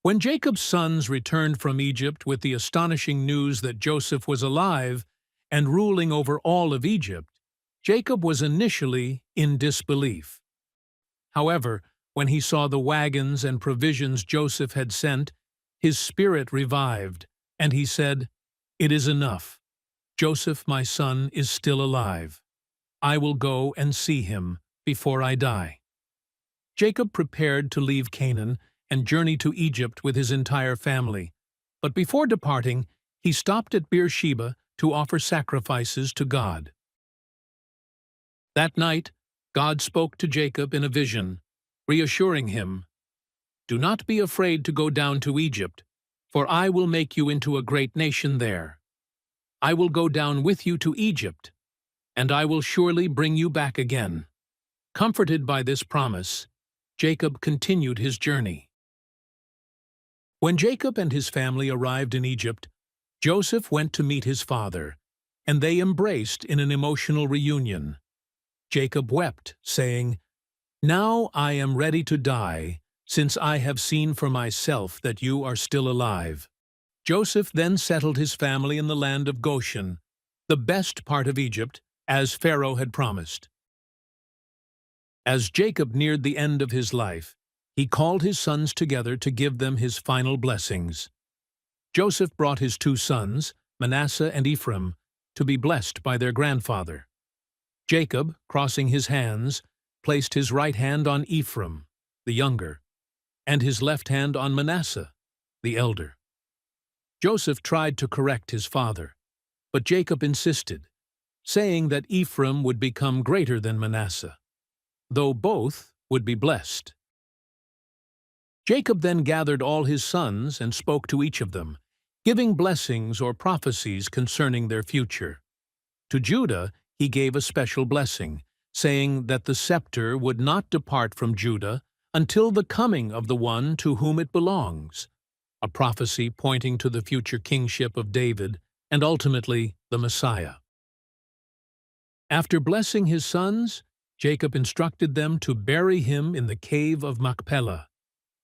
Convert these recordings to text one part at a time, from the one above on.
When Jacob's sons returned from Egypt with the astonishing news that Joseph was alive and ruling over all of Egypt, Jacob was initially in disbelief. However, when he saw the wagons and provisions Joseph had sent, his spirit revived, and he said, "It is enough. Joseph, my son, is still alive. I will go and see him before I die." Jacob prepared to leave Canaan and journey to Egypt with his entire family. But before departing, he stopped at Beersheba to offer sacrifices to God. That night, God spoke to Jacob in a vision, reassuring him, "Do not be afraid to go down to Egypt, for I will make you into a great nation there. I will go down with you to Egypt, and I will surely bring you back again." Comforted by this promise, Jacob continued his journey. When Jacob and his family arrived in Egypt, Joseph went to meet his father, and they embraced in an emotional reunion. Jacob wept, saying, "Now I am ready to die, since I have seen for myself that you are still alive." Joseph then settled his family in the land of Goshen, the best part of Egypt, as Pharaoh had promised. As Jacob neared the end of his life, he called his sons together to give them his final blessings. Joseph brought his two sons, Manasseh and Ephraim, to be blessed by their grandfather. Jacob, crossing his hands, placed his right hand on Ephraim, the younger, and his left hand on Manasseh, the elder. Joseph tried to correct his father, but Jacob insisted, saying that Ephraim would become greater than Manasseh, though both would be blessed. Jacob then gathered all his sons and spoke to each of them, giving blessings or prophecies concerning their future. To Judah he gave a special blessing, saying that the scepter would not depart from Judah until the coming of the one to whom it belongs, a prophecy pointing to the future kingship of David and ultimately the Messiah. After blessing his sons, Jacob instructed them to bury him in the cave of Machpelah,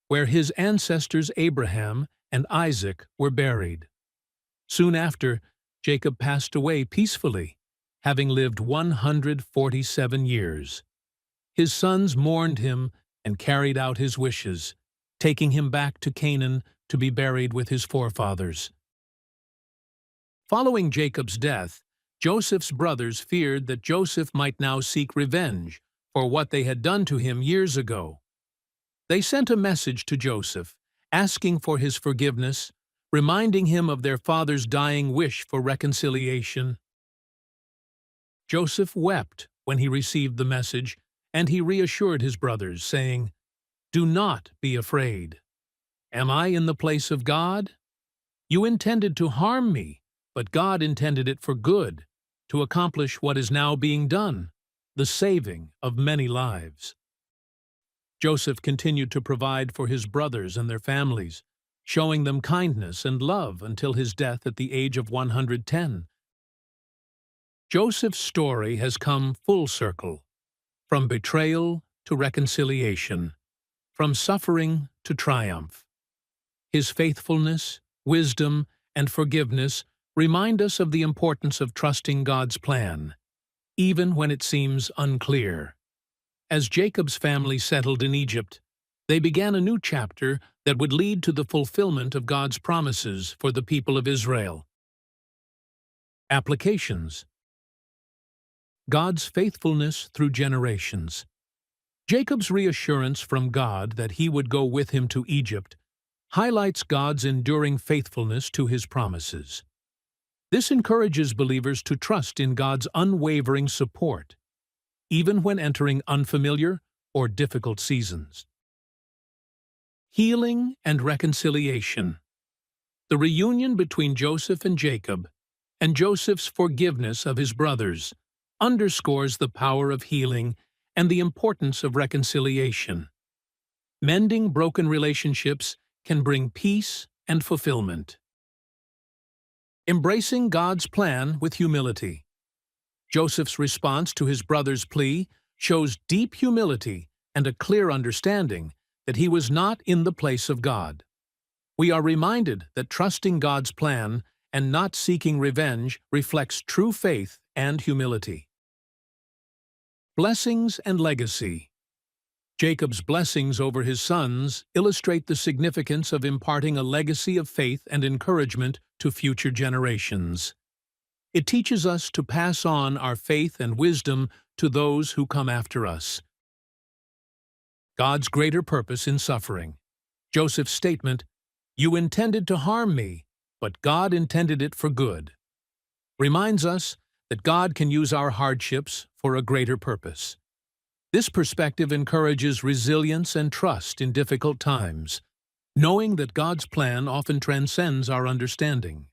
where his ancestors Abraham and Isaac were buried. Soon after, Jacob passed away peacefully, having lived 147 years. His sons mourned him and carried out his wishes, taking him back to Canaan to be buried with his forefathers. Following Jacob's death, Joseph's brothers feared that Joseph might now seek revenge for what they had done to him years ago. They sent a message to Joseph, asking for his forgiveness, reminding him of their father's dying wish for reconciliation. Joseph wept when he received the message, and he reassured his brothers, saying, "Do not be afraid. Am I in the place of God? You intended to harm me, but God intended it for good, to accomplish what is now being done, the saving of many lives." Joseph continued to provide for his brothers and their families, showing them kindness and love until his death at the age of 110. Joseph's story has come full circle, from betrayal to reconciliation, from suffering to triumph. His faithfulness, wisdom, and forgiveness remind us of the importance of trusting God's plan, even when it seems unclear. As Jacob's family settled in Egypt, they began a new chapter that would lead to the fulfillment of God's promises for the people of Israel. Applications. God's faithfulness through generations. Jacob's reassurance from God that he would go with him to Egypt highlights God's enduring faithfulness to his promises. This encourages believers to trust in God's unwavering support, even when entering unfamiliar or difficult seasons. Healing and reconciliation. The reunion between Joseph and Jacob, and Joseph's forgiveness of his brothers, underscores the power of healing and the importance of reconciliation. Mending broken relationships can bring peace and fulfillment. Embracing God's plan with humility. Joseph's response to his brother's plea shows deep humility and a clear understanding that he was not in the place of God. We are reminded that trusting God's plan and not seeking revenge reflects true faith and humility. Blessings and legacy. Jacob's blessings over his sons illustrate the significance of imparting a legacy of faith and encouragement to future generations. It teaches us to pass on our faith and wisdom to those who come after us. God's greater purpose in suffering. Joseph's statement, "You intended to harm me, but God intended it for good," reminds us that God can use our hardships for a greater purpose. This perspective encourages resilience and trust in difficult times, knowing that God's plan often transcends our understanding.